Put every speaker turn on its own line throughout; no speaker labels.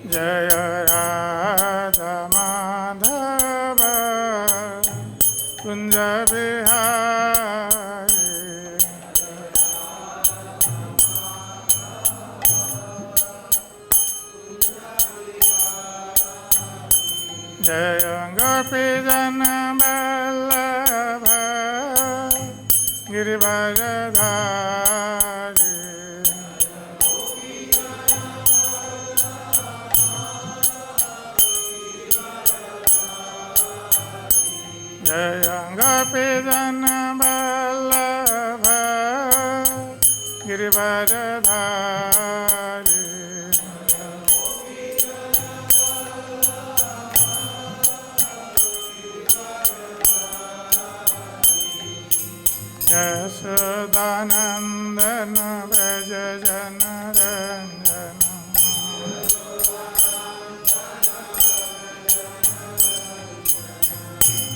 Jaya Radha Madhava Kunja Bihari Jaya Gopi Jana Vallabha Girivajadhari Jaya Gopi Jana Vallabha Girivajadhari Yashodanandana Vraja Jana Ranjana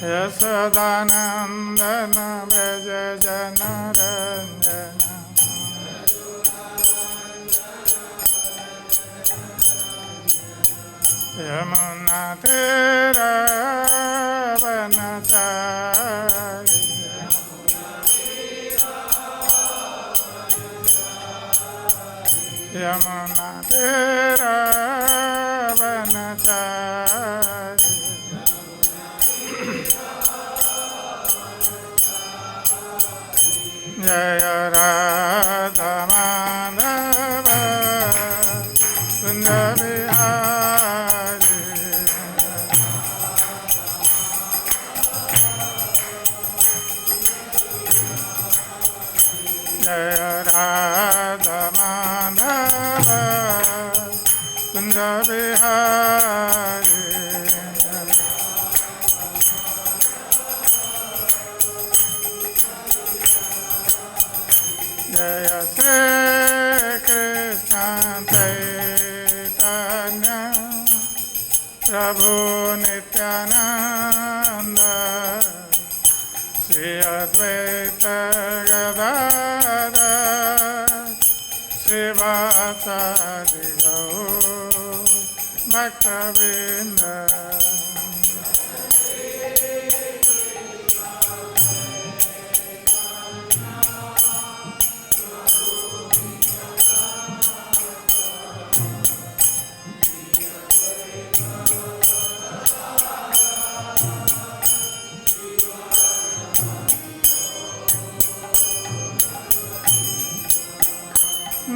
Yashodanandana Vraja Jana Ranjana Yamuna Tera Vanachari Yamuna Tera Vanachari Jaya Radha Madhava Kunja Bihari Jaya Radha Madhava Kunja Bihari Jaya Shri Kṛṣṇa Chaitanya Prabhu Nityananda Shri Advaita Gadadhara Shri vācā Bhakta-vrinda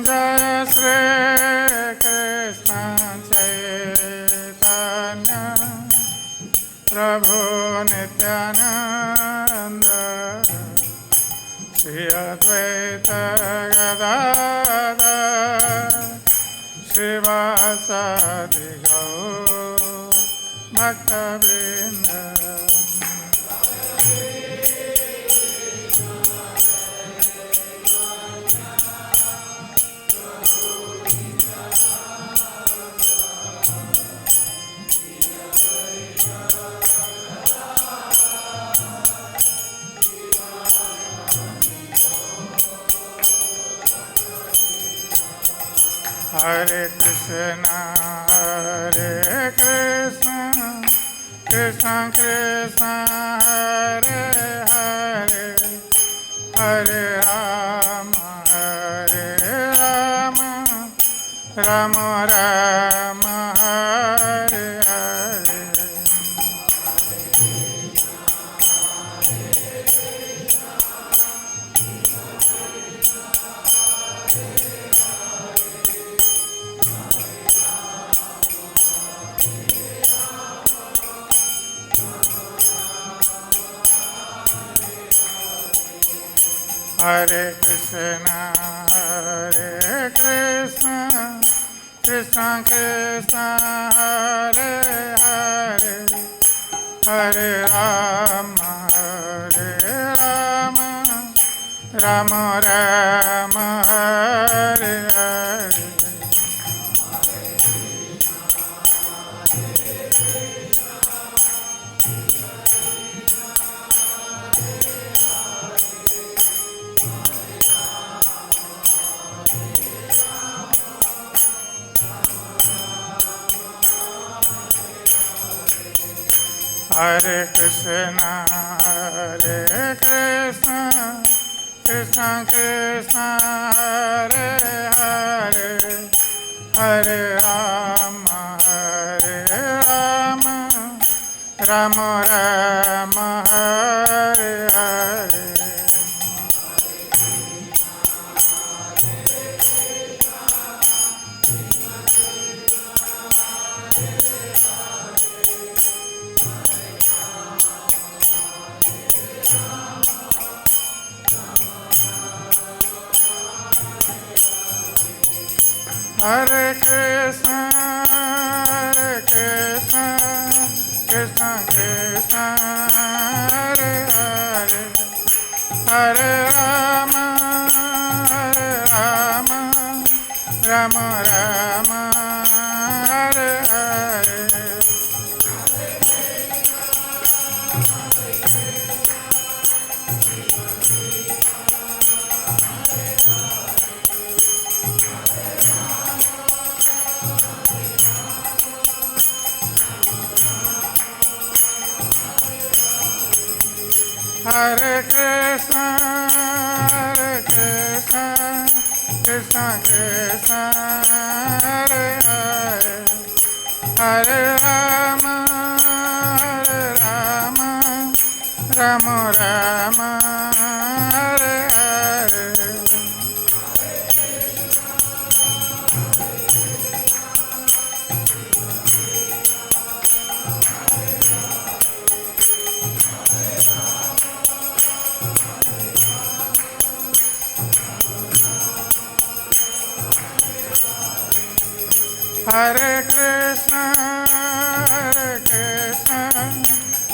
Jaya Shri Kṛṣṇa Chaitanya Prabhu Nityananda Shri Advaita Gadadhara Shri vācā Bhakta-vrinda Hare Krishna, Hare Krishna, Krishna Krishna, Hare Hare, Hare Rama, Hare Rama, Rama Rama, Hare Hare. Hare Krishna, Hare Krishna, Krishna Krishna, Hare Hare, Hare Rama, Hare Rama, Rama Rama, Hare Hare. Hare Krishna, Hare Krishna, Krishna Krishna, Hare Hare, Hare Rama, Rama Rama, Hare Hare. Hare Krishna, Krishna Krishna, Hare Hare, Hare Rama, Rama Rama, Hare Hare. Hare Krishna, Krishna Krishna, Hare Hare, Hare Rama, Rama Rama, Hare Hare. Hare Krishna,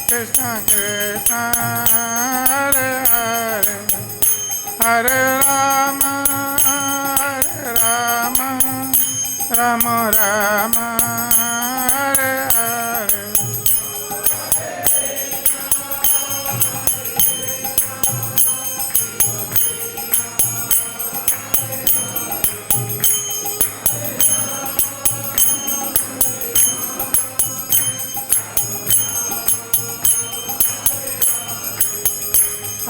Krishna Krishna, Hare Hare, Hare Rama, Rama Rama, Hare Hare.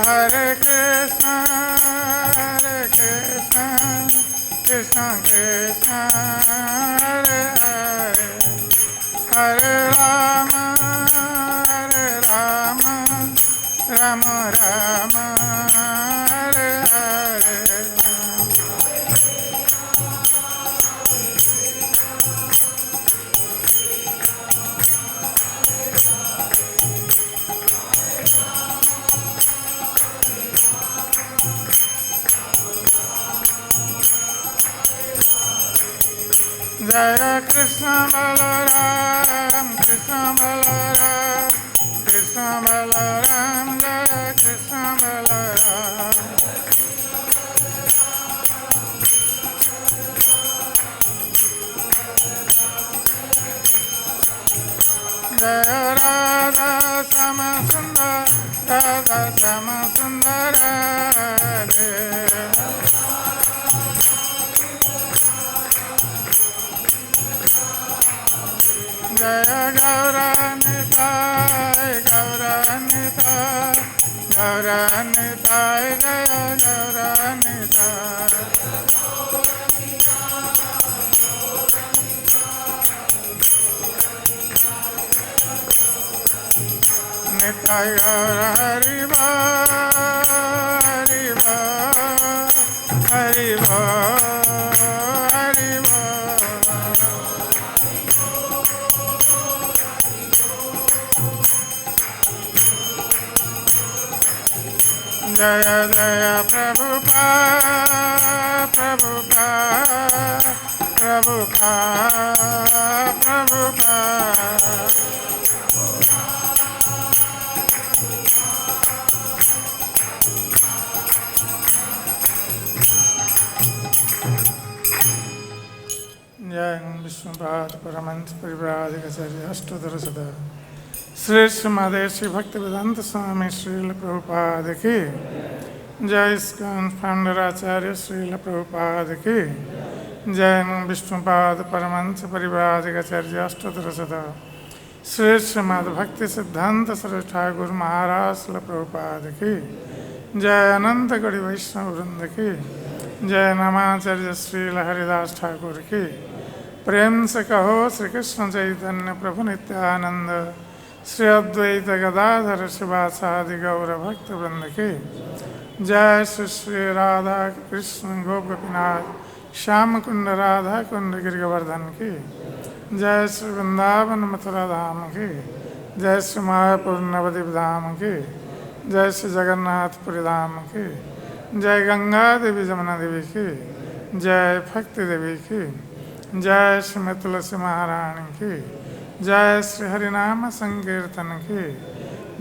Hare Krishna, Krishna Krishna, Hare Hare, Hare Rama, Rama Rama, Hare Hare. Jaya Krishna Balaram, Krishna Balaram, Krishna Balaram, Jaya Krishna Balaram. Jaya Radha Sama Sundar, Radha Sama Sundar Radhe. Jaya Gauranitai, Gauranitai, Gauranitai, Jaya Gauranitai. Nitai Gaura Hariva, Hariva, Hariva, Hariva. Jaya Jaya Prabhupada, Prabhupada, Prabhupada, Prabhupada. Jaya Vishnupada Paramanta Parivrādhikacārya Aštadhara Sada Sri Srimade Sri Bhaktivedanta Swami Śrīla Prabhupada ki Jai ISKCON Founder Acharya Śrīla Prabhupada ki Jaya Vishnupada Paramanta Parivrādhikacārya Aštadhara Sada Shri Shrimad भक्ति सिद्धांत सरस्वती ठाकुर महाराज श्रील प्रभुपाद की जय। अनंत गौड़ी वैष्णव वृंद की जय। नमाचार्य श्रील हरिदास ठाकुर की। प्रेम से कहो श्री कृष्ण चैतन्य प्रभु नित्यानंद श्री अद्वैत गदाधर शिवासादि गौर भक्त वृंद की जय। श्री श्री राधा कृष्ण गोप गोपीनाथ श्याम कुंड राधा कुंड गिरिवर्धन की जय। श्री वृंदावन मथुरा धाम की जय। श्री मायापुर नवद्वीप धाम की जय। श्री जगन्नाथपुरी धाम की जय। गंगा देवी जमुना देवी की जय। भक्ति देवी की जय। श्री तुलसी महारानी की जय। श्री हरिनाम संकीर्तन की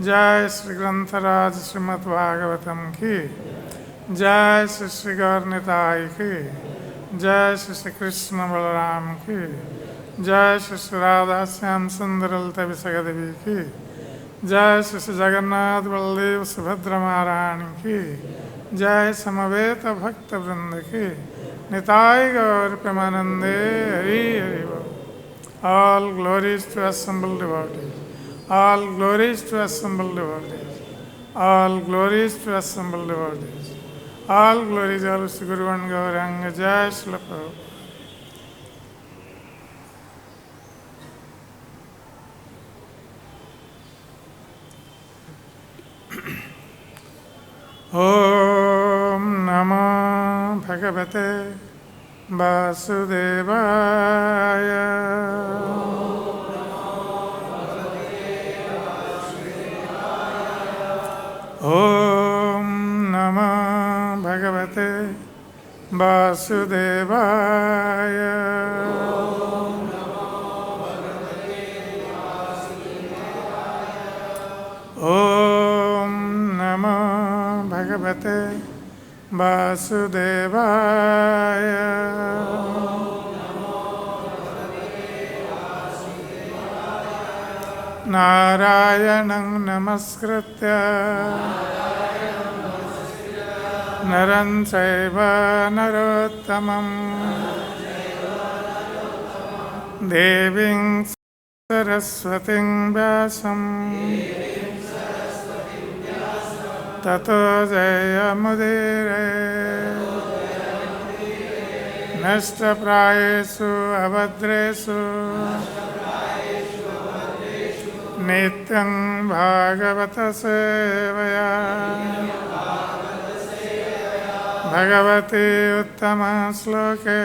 जय। श्री ग्रंथराज श्रीमद् भागवतम की जय। श्री श्री गौर निताई की जय। श्री श्री कृष्ण बलराम की जय। श्री श्री राधा श्याम सुंदर ललिता विशाखा देवी की जय। श्री श्री जगन्नाथ बलदेव सुभद्रा महारानी की जय। समवेत भक्त वृंद की निताय गौर प्रेमानंदे हरि हरि बोल। All glories to assembled devotees. All glories to assembled devotees. All glories to assembled devotees. All glories all to Guru and Gauranga. Jai Śrīla Prabhupada. Om Namo Bhagavate Vasudevaya. Om Namo Bhagavate Vasudevaya. Om Namo Bhagavate Vasudevaya. Narayanam namaskritya Naram chaiva narottamam Devim saraswatim vyasam Tato jayamudire Nashta prayesu abhadresu Nityam Bhagavata sevaya Bhagavati uttama sloke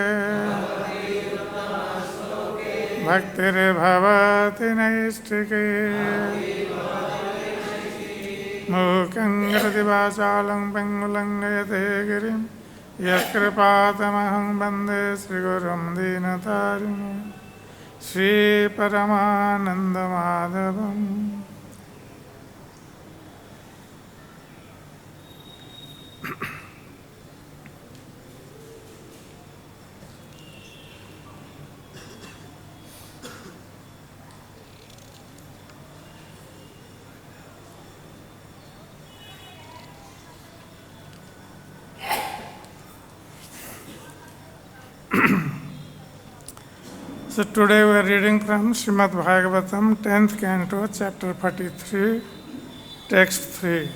Bhaktir bhavati naistike Mukhaṁ karati vācālaṁ pangulam nayate girim Yakripātamaham bande Sri Gurum Dīnatarinam Sri Paramananda Madhavam. So today we are reading from Srimad Bhagavatam, 10th Canto, chapter 43, text 3.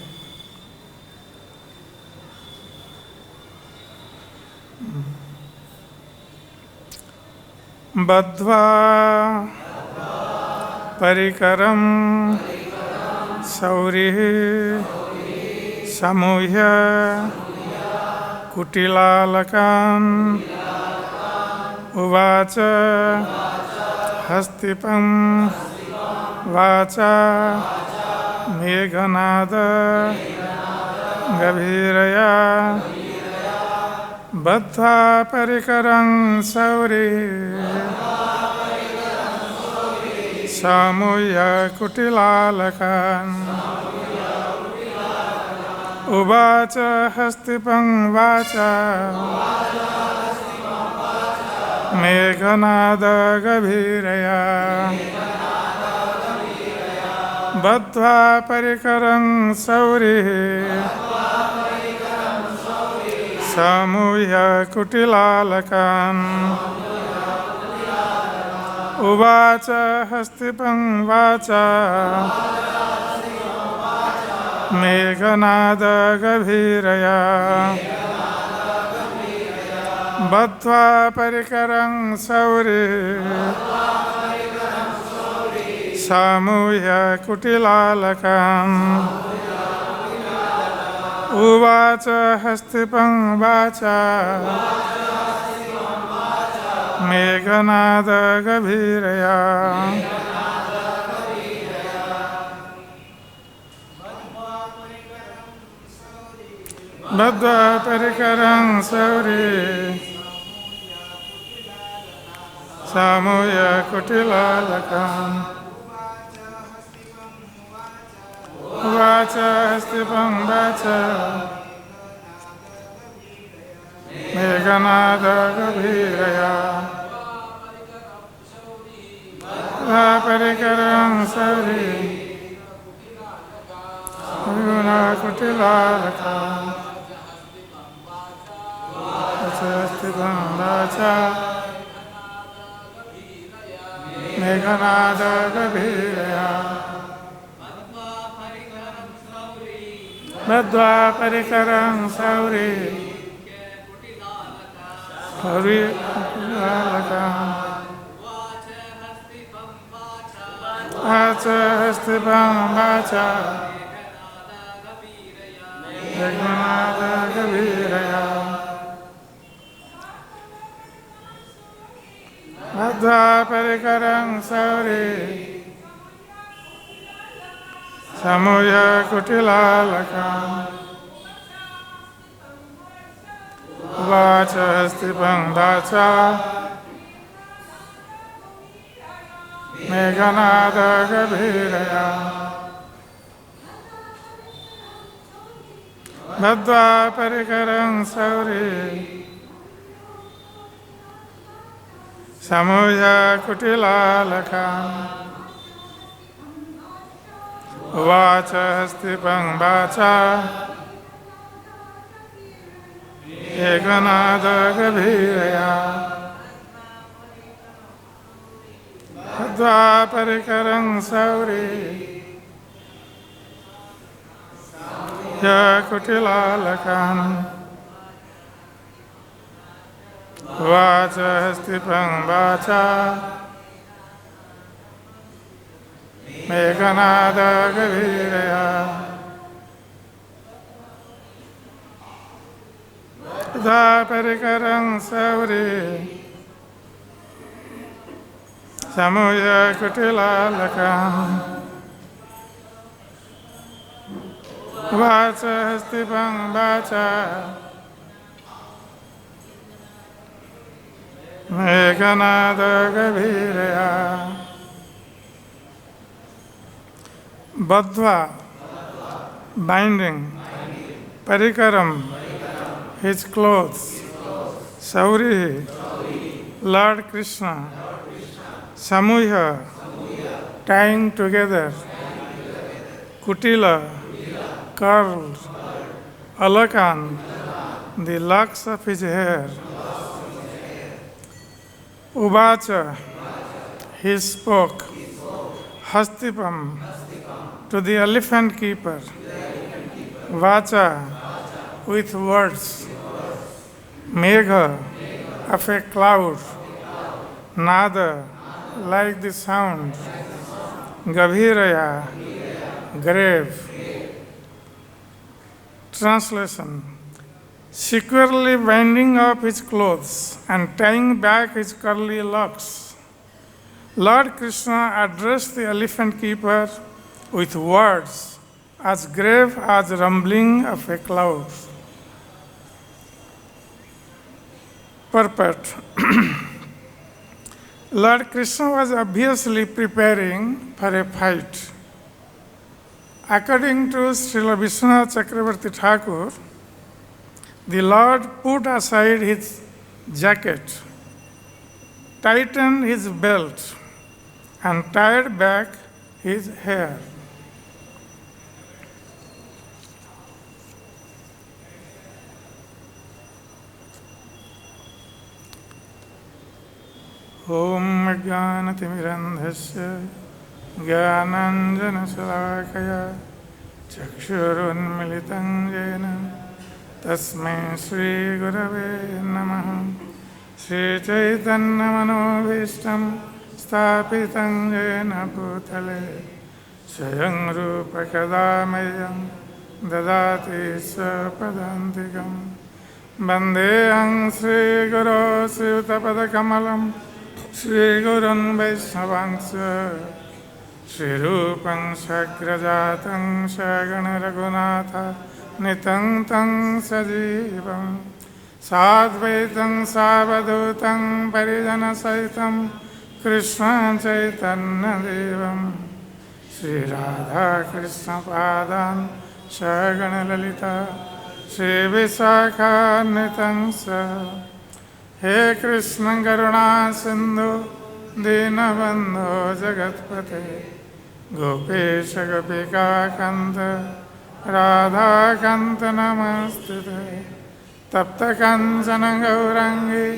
Baddhvā parikaram śauriḥ samuhya kuṭilālakān uvāca hasti-pam vācā megha-nāda-gabhīrayā baddvā parikaraṁ śauriḥ samuhya kuṭilālakān uvāca hasti-pam vācā megha-nāda-gabhīrayā baddvā parikaraṁ śauriḥ samuhya kuṭilālakān uvāca hasti-pam vācā megha-nāda-gabhīrayā baddvā parikaraṁ śauriḥ samuhya kuṭilālakān uvāca hasti-pam vācā megha-nāda-gabhīrayā baddvā parikaraṁ śauriḥ samuhya kuṭilālakān uvāca hasti-pam vācā megha-nāda-gabhīrayā parikaraṁ śauriḥ kuṭilālakān hasti-pam vācā megha-nāda-gabhīrayā baddvā parikaraṁ śauriḥ kuṭilālakān vācā hasti-pam vācā megha-nāda-gabhīrayā baddvā parikaraṁ śauriḥ samuhya kuṭilālakān uvāca hasti-pam vācā megha-nāda-gabhīrayā baddvā parikaraṁ śauriḥ samuhya kuṭilālakān uvāca hasti-pam vācā megha-nāda-gabhīrayā baddvā parikaraṁ śauriḥ kuṭilālakān uvāca hasti-pam vācā megha-nāda-gabhīrayā baddvā parikaraṁ śauriḥ samuhya kuṭilālakān uvāca hasti-pam vācā megha-nāda-gabhīrayā baddvā binding parikaram his clothes śauriḥ Lord Kṛṣṇa samuhya tying together kuṭila curls alakān the locks of his hair uvāca he spoke hasti-pam to the elephant keeper vācā with words megha of a cloud nāda like the sound gabhīrayā grave. Translation: securely winding up his clothes and tying back his curly locks, Lord Kṛṣṇa addressed the elephant keeper with words as grave as rumbling of a cloud. Purport. Lord Kṛṣṇa was obviously preparing for a fight. According to Śrīla Viśvanātha Cakravartī Ṭhākura, the Lord put aside his jacket, tightened his belt, and tied back his hair. ॐ अज्ञानतिमिरन्धस्य ज्ञानाञ्जनशलाकया चक्षुरुन्मिलितं येन तस्मै श्रीगुरवे नमः। श्रीचैतन्यमनोभीष्टं स्थापितं येन भूतले स्वयं रूप कदा मह्यं ददाति स्वपदान्तिकम्। वन्देऽहं श्रीगुरो श्रीयुतपदकमलं श्रीगुरुन् वैष्णवांश्च श्रीरूपं शग्रजातं शगणरघुनाथान्वितं तं सजीवं साद्वैतं सावधूतं परिजनसहितं कृष्णं चैतन्यदेवं श्रीराधाकृष्णपादान् शगणललिता श्रीविशाखान्वितं स। हे कृष्ण करुणा सिन्धु दीनबन्धो जगत्पते गोपेश गोपिकान्त राधाकान्त नमस्तुते। तप्तकाञ्चन गौराङ्गी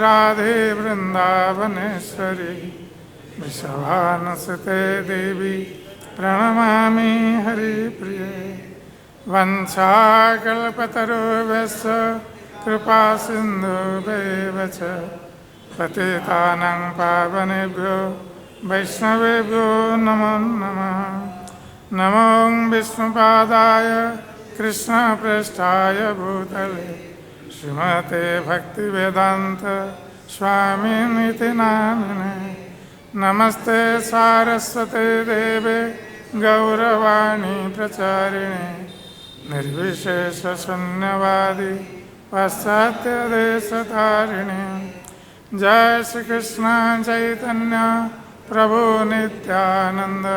राधे वृन्दावनेश्वरी वृषभानुसुते देवी प्रणमामि हरिप्रिये। वंशाकल्पतरुभ्यश्च कृपासिन्धुभ्येव च पतितानां पावनेभ्यो वैष्णवेभ्यो नमो नमः। नमो विष्णुपादाय कृष्णप्रेष्ठाय भूतले श्रीमते भक्तिवेदान्त स्वामिनिति नामिने। नमस्ते सारस्वते देवे गौरवाणी प्रचारिणे निर्विशेषशून्यवादी पाश्चात्यदेशतारिणे। जय श्री कृष्ण चैतन्य प्रभु नित्यानंद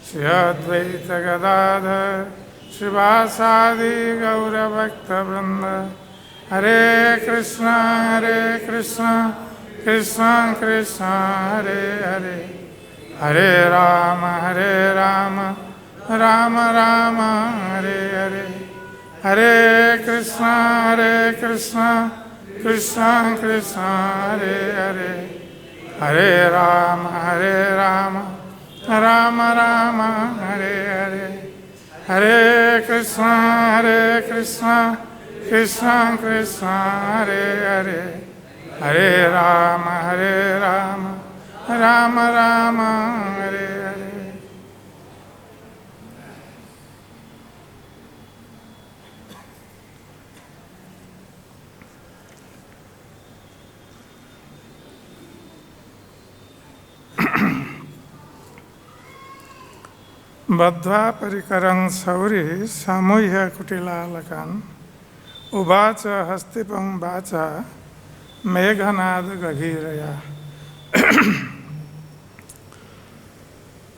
श्री अद्वैत गदाधर श्रीवासादि गौरभक्तवृंद। हरे कृष्ण कृष्ण कृष्ण हरे हरे हरे राम राम राम हरे हरे। हरे कृष्ण कृष्ण कृष्ण हरे हरे हरे राम राम राम हरे हरे। हरे Krishna Krishna Krishna Hare Hare Hare Ram Ram Ram Hare Hare. baddvā parikaraṁ śauriḥ samuhya kuṭilālakān uvāca hasti-pam vācā megha-nāda-gabhīrayā.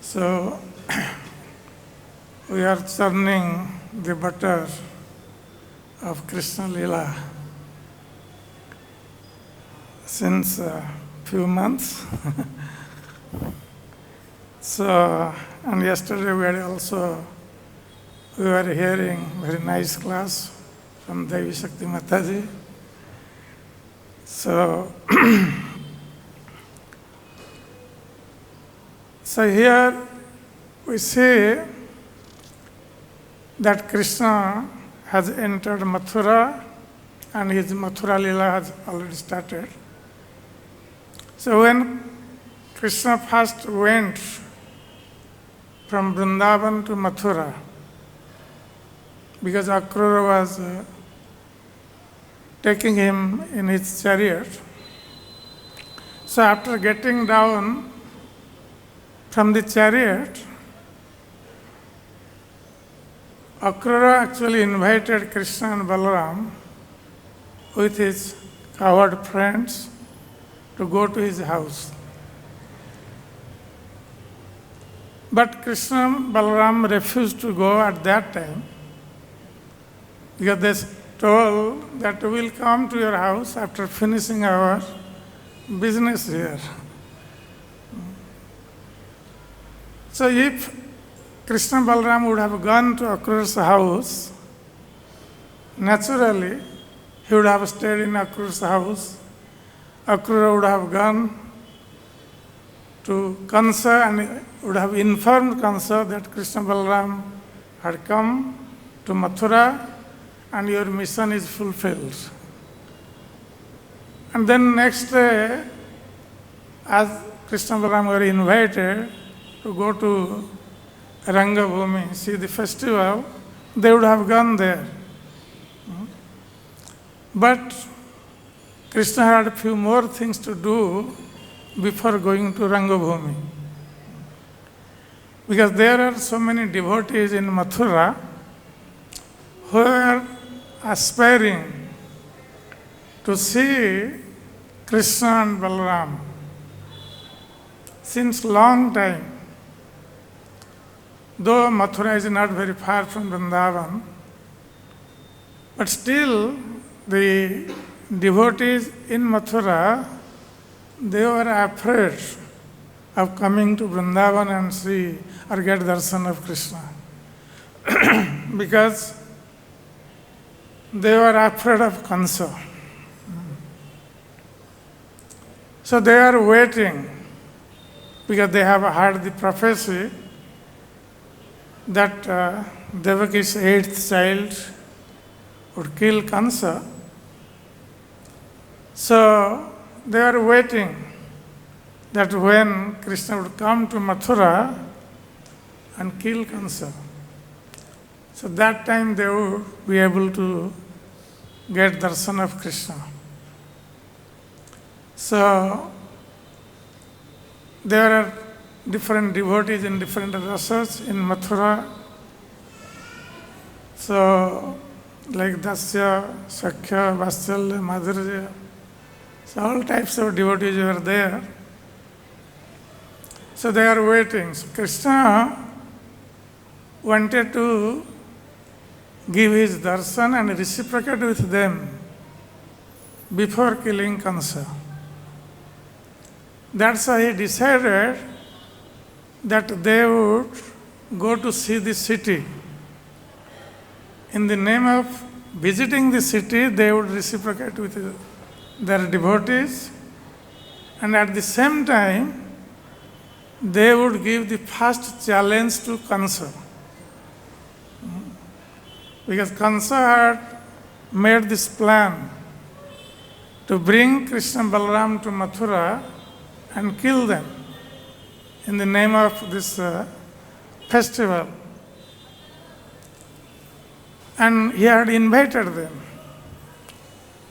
So, we are churning the butter of Kṛṣṇa Lila since a few months. So, and yesterday we were hearing very nice class from Devi Shakti Mataji. So, so here we see that Kṛṣṇa has entered Mathura and his Mathura Lila has already started. So when Kṛṣṇa first went from Vrindavan to Mathura, because Akrura was taking him in his chariot. So after getting down from the chariot, Akrura actually invited Kṛṣṇa and Balaram with his cowherd friends to go to his house. But Kṛṣṇa and Balaram refused to go at that time because they told that we will come to your house after finishing our business here. So if Kṛṣṇa and Balaram would have gone to Akrura's house, naturally he would have stayed in Akrura's house. Akrura would have gone to Kṛṣṇa and would have informed Kṛṣṇa that Krishna Balaram had come to Mathura and your mission is fulfilled. And then next day, as Krishna Balaram were invited to go to Rangabhumi, see the festival, they would have gone there. But Krishna had a few more things to do before going to Rangabhumi. Because there are so many devotees in Mathura who are aspiring to see Krishna and Balaram since long time. Though Mathura is not very far from Vrindavan, but still the devotees in Mathura, they were afraid of coming to Vrindavan and see or get darshan of Krishna. Because they were afraid of Kṛṣṇa. So they are waiting because they have heard the prophecy that Devaki's eighth child would kill Kṛṣṇa. So they are waiting that when Krishna would come to Mathura and kill Kṛṣṇa. So that time they would be able to get darshan of Krishna. So there are different devotees in different rasas in Mathura. So like Dasya, Sakhya, Vatsalya, Madhurya. So all types of devotees were there. So they are waiting. So Krishna wanted to give his darshan and reciprocate with them before killing Kṛṣṇa. That's why he decided that they would go to see the city. In the name of visiting the city, they would reciprocate with their devotees, and at the same time, they would give the first challenge to Kṛṣṇa. Because Kṛṣṇa had made this plan to bring Krishna Balaram to Mathura and kill them in the name of this festival. And he had invited them.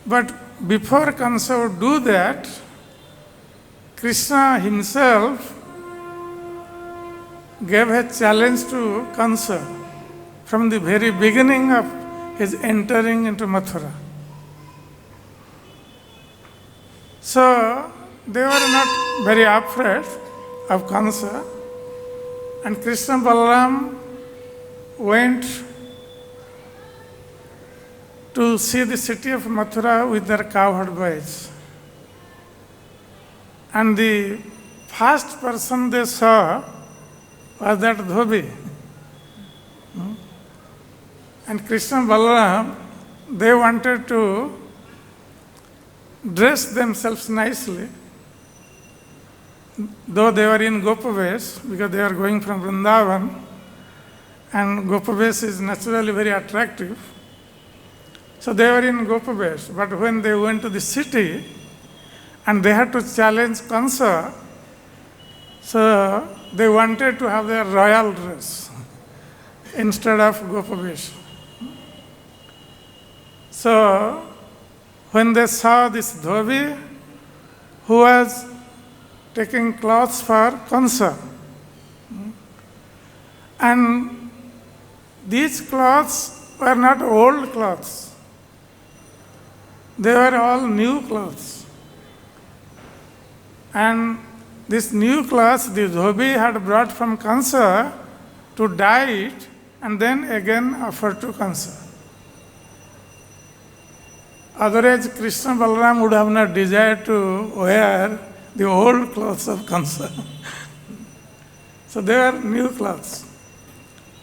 But before Kṛṣṇa would do that, Krishna himself gave a challenge to Kṛṣṇa from the very beginning of his entering into Mathura. So they were not very afraid of Kṛṣṇa, and Krishna Balaram went to see the city of Mathura with their cowherd boys. And the first person they saw was that dhobi. And Krishna Balaram, they wanted to dress themselves nicely, though they were in Gopavesh, because they are going from Vrindavan, and Gopavesh is naturally very attractive. So they were in Gopavesh, but when they went to the city and they had to challenge Kṛṣṇa, so they wanted to have their royal dress instead of Gopavesh. So when they saw this dhobi who was taking clothes for Kṛṣṇa, and these clothes were not old clothes. They were all new clothes. And this new clothes, the dhobi had brought from Kṛṣṇa to dye it and then again offer to Kṛṣṇa. Otherwise, Krishna Balaram would have not desired to wear the old clothes of Kṛṣṇa. So they were new clothes.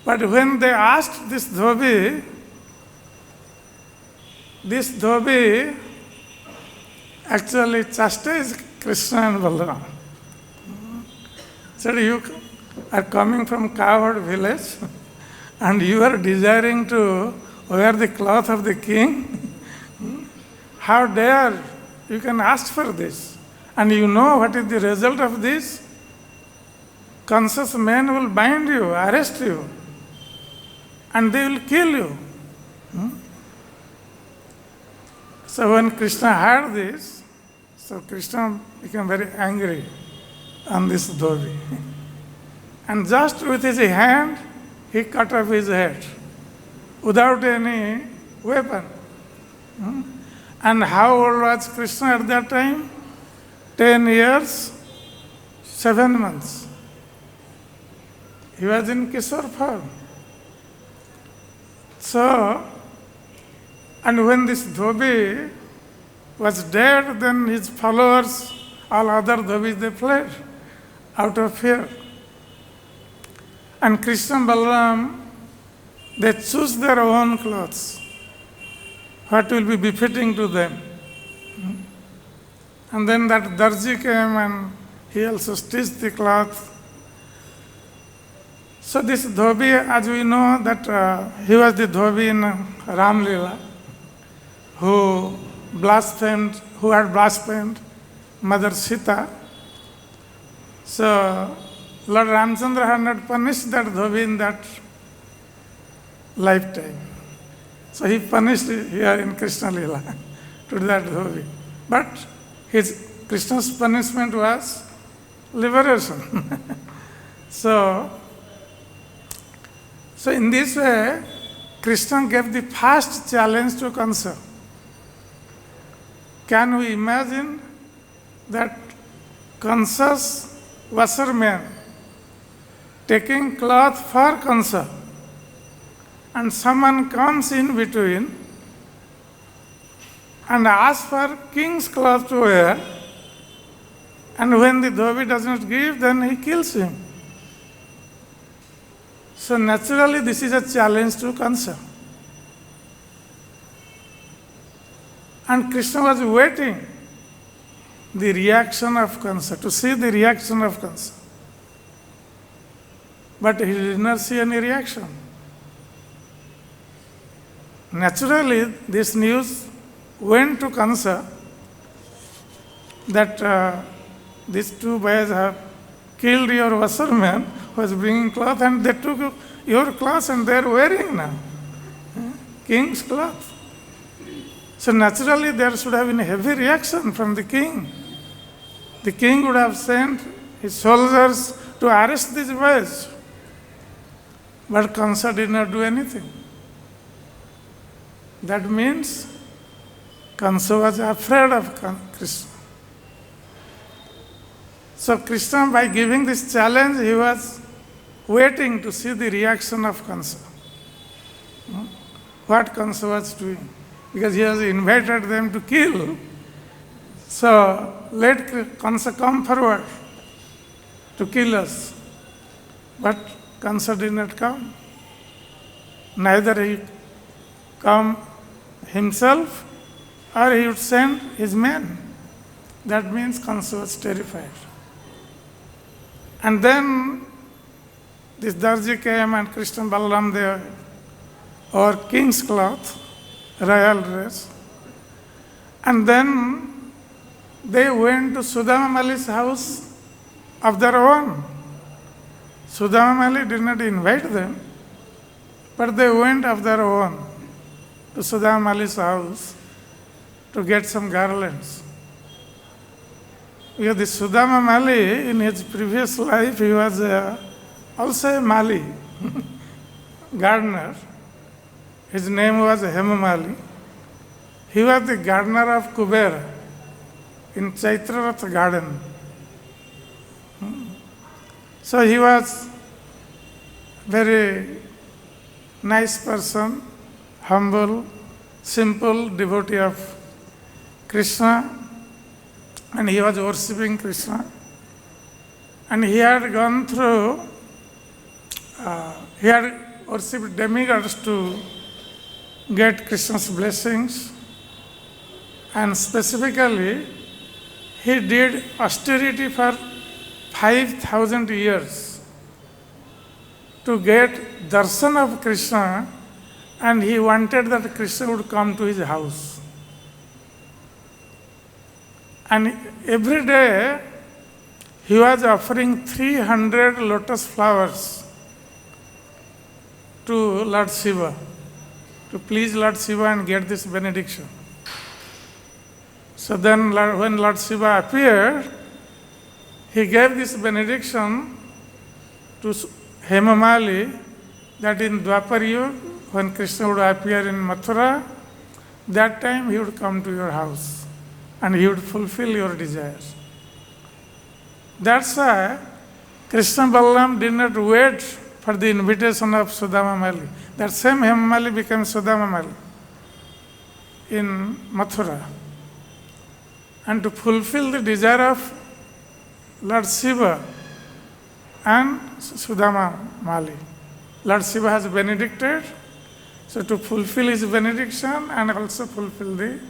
But when they asked this dhobi actually chastised Krishna and Balaram. said, you are coming from cowherd village and you are desiring to wear the cloth of the king? How dare you can ask for this? And you know what is the result of this? Conscious men will bind you, arrest you, and they will kill you. So when Kṛṣṇa heard this, so Kṛṣṇa became very angry on this dhobi. And just with his hand, he cut off his head without any weapon. And how old was Kṛṣṇa at that time? 10 years, 7 months. He was in Kishore form. So, and when this dhobi was dead, then his followers, all other dhobis, they fled out of fear. And Kṛṣṇa and Balaram, they choose their own clothes, what will be befitting to them. And then that darji came and he also stitched the cloth. So this dhobi, as we know, that he was the dhobi in Ram Lila, who had blasphemed Mother Sita. So Lord Ramchandra had not punished that dhobi in that lifetime. So he punished here in Kṛṣṇa Lila to that dhobi. But Krishna's punishment was liberation. So in this way, Kṛṣṇa gave the first challenge to Kamsa. Can we imagine that Kamsa's washerman taking cloth for Kamsa and someone comes in between and asks for king's cloth to wear, and when the dhobi does not give, then he kills him. So naturally, this is a challenge to Kamsa. And Kṛṣṇa was waiting the reaction of Kamsa, to see the reaction of Kamsa. But he did not see any reaction. Naturally, this news went to Kamsa that these two boys have killed your washerman who was bringing cloth, and they took your cloth and they are wearing now. King's cloth. So naturally there should have been a heavy reaction from the king. The king would have sent his soldiers to arrest these boys. But Kamsa did not do anything. That means Kamsa was afraid of Kṛṣṇa. So Kṛṣṇa, by giving this challenge, he was waiting to see the reaction of Kamsa. What Kamsa was doing. Because he has invited them to kill. So let Kamsa come forward to kill us. But Kamsa did not come. Neither he come himself or he would send his men. That means Kamsa was terrified. And then this Darji came and Kṛṣṇa and Balaram, they wore king's cloth, royal dress. And then they went to Sudama Mali's house of their own. Sudama Mali did not invite them, but they went of their own to Sudama Mali's house to get some garlands. Because the Sudama Mali, in his previous life, he was also a Mali, gardener. His name was Hema Mali. He was the gardener of Kubera in Chaitraratha garden. So he was very nice person, humble, simple devotee of Kṛṣṇa, and he was worshipping Kṛṣṇa. And he had gone through, he had worshipped demigods to get Kṛṣṇa's blessings, and specifically he did austerity for 5,000 years to get darshan of Kṛṣṇa, and he wanted that Kṛṣṇa would come to his house. And every day he was offering 300 lotus flowers to Lord Shiva, to please Lord Shiva and get this benediction. So then when Lord Shiva appeared, he gave this benediction to Hemamali, that in Dwapar Yuga, when Kṛṣṇa would appear in Mathura, that time he would come to your house and he would fulfill your desires. That's why Kṛṣṇa Balaram did not wait for the invitation of Sudama Mali. That same Hemamali became Sudama Mali in Mathura. And to fulfill the desire of Lord Shiva and Sudama Mali, Lord Shiva has benedicted, so to fulfill his benediction and also fulfill the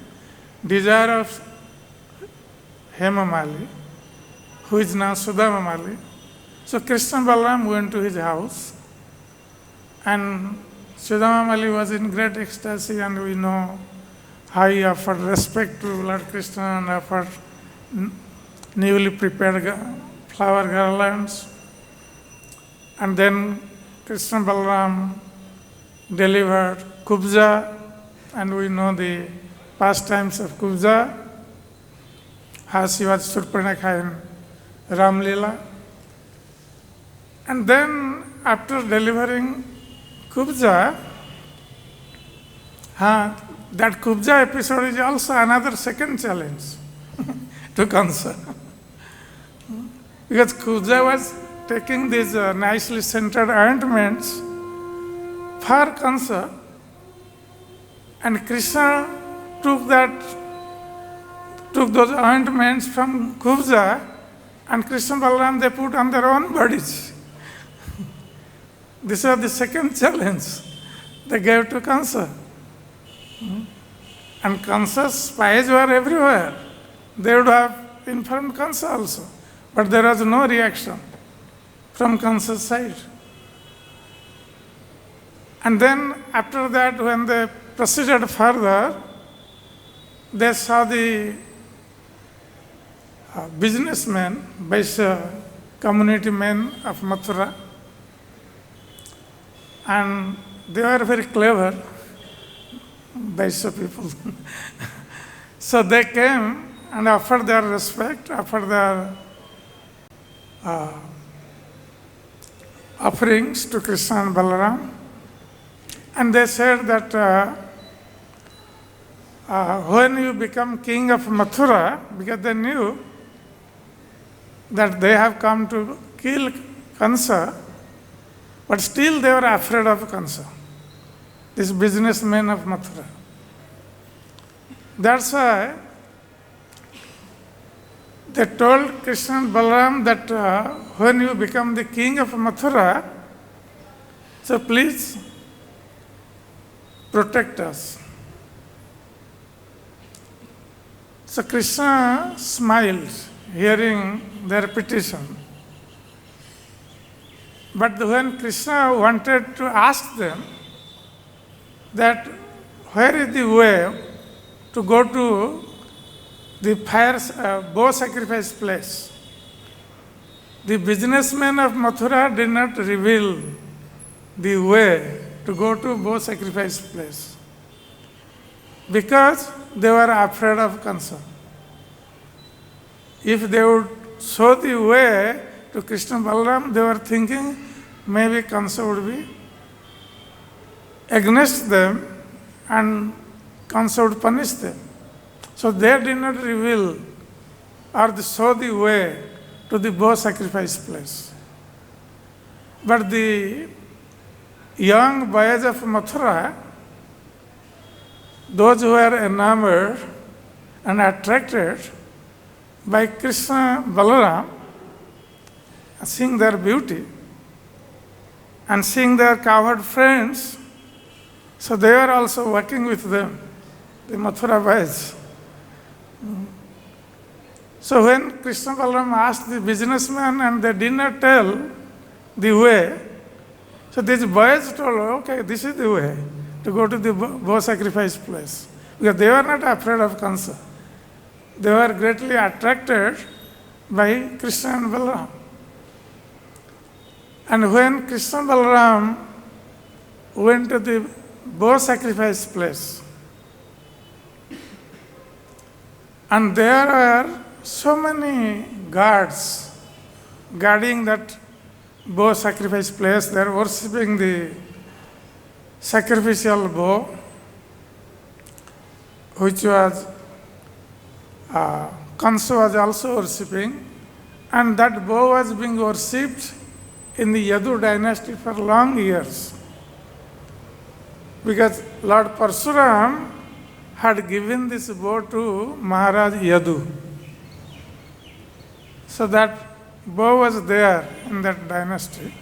desire of Hema Mali, who is now Sudama Mali. So Kṛṣṇa Balaram went to his house, and Sudama Mali was in great ecstasy, and we know how he offered respect to Lord Kṛṣṇa and offered newly prepared flower garlands. And then Kṛṣṇa Balaram delivered kubja, and we know the pastimes of kubja, how she was Surpanakha in Ram Lila. And then after delivering kubja, that kubja episode is also another second challenge to Kamsa. Because kubja was taking these nicely scented ointments for Kamsa, and Kṛṣṇa took those ointments from kubja, and Kṛṣṇa Balaram they put on their own bodies. This was the second challenge they gave to Kamsa. And Kamsa's spies were everywhere. They would have informed Kamsa also, but there was no reaction from Kamsa's side. And then after that, when they proceeded further, they saw the businessmen, Vaisya community men of Mathura, and they were very clever, Vaisya people. So they came and offered their respect, offered their offerings to Kṛṣṇa and Balaram. And they said that when you become king of Mathura, because they knew that they have come to kill Kamsa, but still they were afraid of Kamsa, these businessmen of Mathura. That's why they told Kṛṣṇa and Balaram that when you become the king of Mathura, so please protect us. So Kṛṣṇa smiled, hearing their petition. But when Kṛṣṇa wanted to ask them that where is the way to go to the bow sacrifice place, the businessmen of Mathura did not reveal the way to go to bow sacrifice place because they were afraid of Kamsa. If they would show the way to Kṛṣṇa Balaram, they were thinking maybe Kamsa would be against them and Kamsa would punish them. So they did not reveal or show the way to the bow sacrifice place. But the young boys of Mathura, those who were enamored and attracted by Kṛṣṇa Balaram, seeing their beauty and seeing their cowherd friends, so they were also working with them, the Mathura boys. So when Krishna Balaram asked the businessman and they did not tell the way, so these boys told, okay, this is the way to go to the bow sacrifice place. Because they were not afraid of Kṛṣṇa. They were greatly attracted by Krishna and Balaram. And when Krishna Balaram went to the bow sacrifice place, and there are so many guards guarding that bow sacrifice place. They are worshipping the sacrificial bow, which was Kṛṣṇa was also worshipping, and that bow was being worshipped in the Yadu dynasty for long years. Because Lord Parsuram had given this bow to Maharaj Yadu. So that bow was there in that dynasty.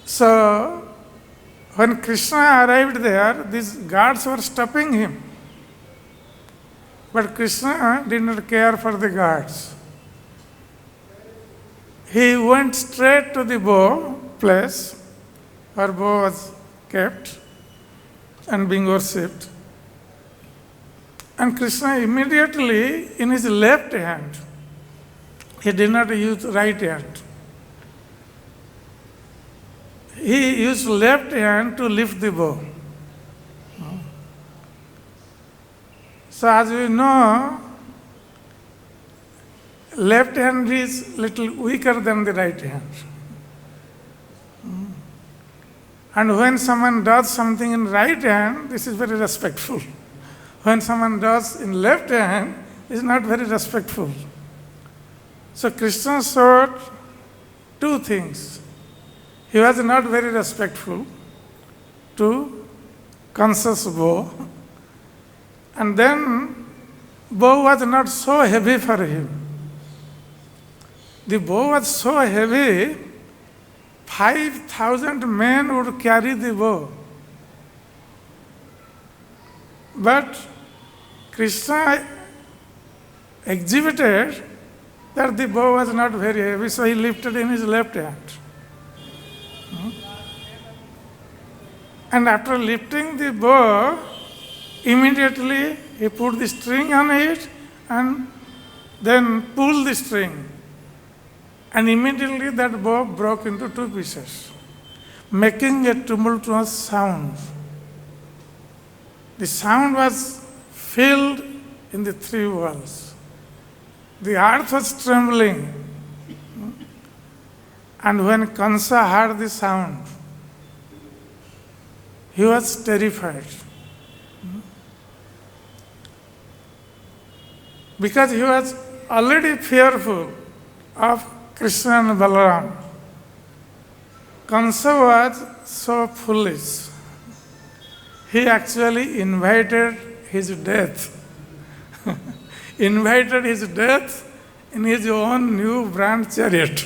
So when Krishna arrived there, these guards were stopping him. But Krishna did not care for the guards. He went straight to the bow place where bow was kept and being worshipped. And Krishna immediately, in his left hand, he did not use right hand. He used left hand to lift the bow. So as we know, left hand is little weaker than the right hand. And when someone does something in right hand, this is very respectful. When someone does in left hand, it is not very respectful. So Krishna showed two things. He was not very respectful to conscious bow, and then bow was not so heavy for him. The bow was so heavy, 5,000 men would carry the bow. But Krishna exhibited that the bow was not very heavy, so he lifted in his left hand. And after lifting the bow, immediately he put the string on it and then pulled the string. And immediately that bow broke into two pieces, making a tumultuous sound. The sound was filled in the three worlds. The earth was trembling. And when Kṛṣṇa heard the sound, he was terrified. Because he was already fearful of Krishna and Balaram. Kṛṣṇa was so foolish. He actually invited his death. Invited his death in his own new brand chariot.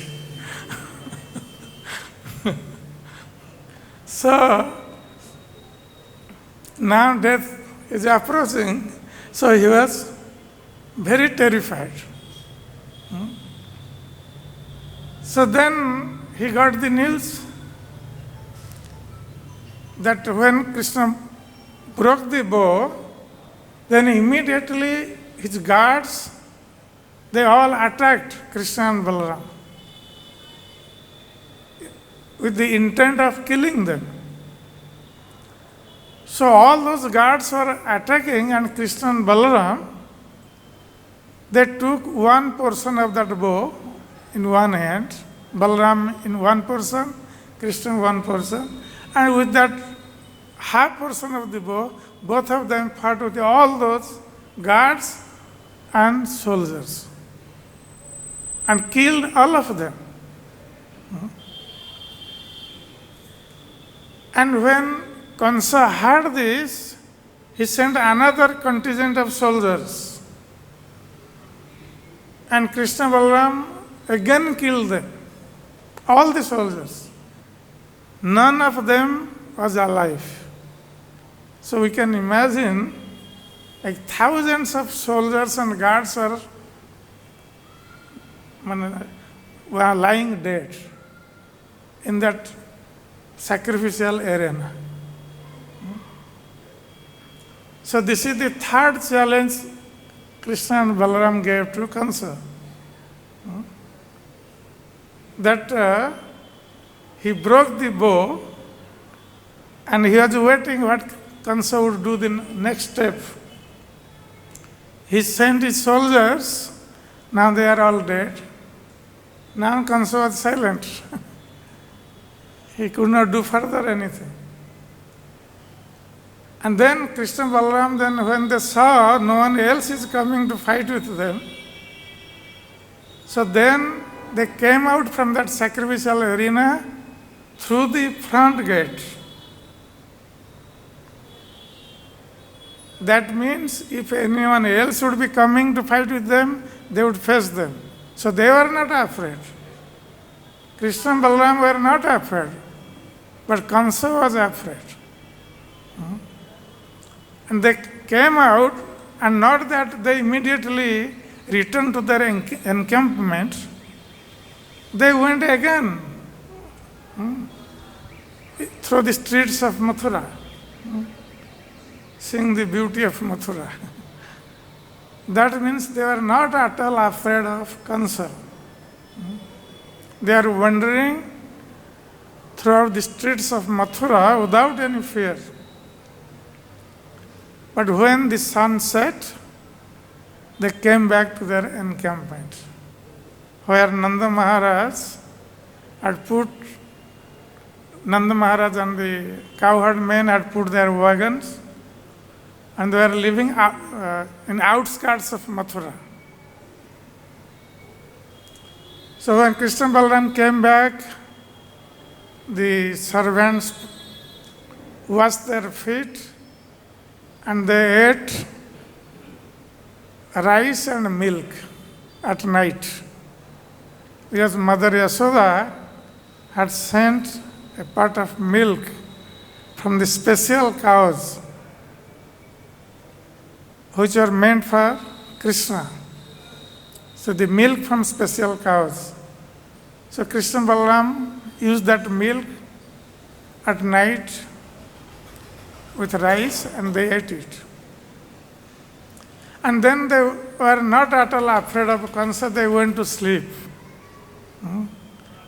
So, now death is approaching, so he was very terrified. So then he got the news that when Krishna broke the bow, then immediately his guards, they all attacked Krishna and Balaram with the intent of killing them. So all those guards were attacking, and Krishna and Balaram, they took one portion of that bow in one hand, Balaram in one portion, Krishna one portion, and with that half portion of the bow, both of them fought with all those guards and soldiers and killed all of them. And when Kṛṣṇa heard this, he sent another contingent of soldiers. And Krishna Balaram again killed them, all the soldiers. None of them was alive. So we can imagine Like thousands of soldiers and guards were lying dead in that sacrificial arena. So this is the third challenge Kṛṣṇa and Balaram gave to Kamsa. That he broke the bow and he was waiting what Kamsa would do the next step. He sent his soldiers, now they are all dead. Now Kamsa was silent. He could not do further anything. And then Kṛṣṇa and Balaram, then when they saw no one else is coming to fight with them, so then they came out from that sacrificial arena through the front gate. That means if anyone else would be coming to fight with them, they would face them. So they were not afraid. Kṛṣṇa and Balaram were not afraid, but Kamsa was afraid. And they came out, and not that they immediately returned to their encampment, they went again through the streets of Mathura, seeing the beauty of Mathura. That means they were not at all afraid of Kamsa. They are wandering throughout the streets of Mathura without any fear. But when the sun set, they came back to their encampment, where Nanda Maharaj and the cowherd men had put their wagons, and they were living in outskirts of Mathura. So when Kṛṣṇa and Balaram came back, the servants washed their feet and they ate rice and milk at night. Because Mother Yasoda had sent a pot of milk from the special cows which were meant for Kṛṣṇa. So the milk from special cows. So Kṛṣṇa and Balaram used that milk at night with rice and they ate it. And then they were not at all afraid of Kamsa, they went to sleep.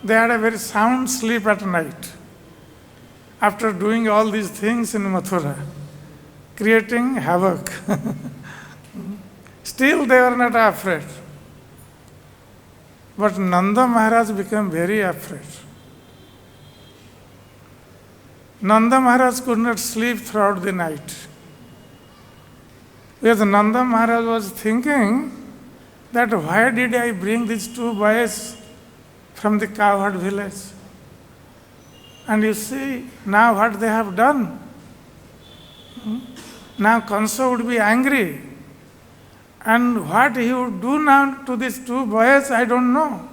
They had a very sound sleep at night after doing all these things in Mathura, creating havoc. Still they were not afraid. But Nanda Maharaj became very afraid. Nanda Maharaj could not sleep throughout the night. Because Nanda Maharaj was thinking that why did I bring these two boys from the cowherd village? And you see now what they have done. Now Kamsa would be angry. And what he would do now to these two boys, I don't know.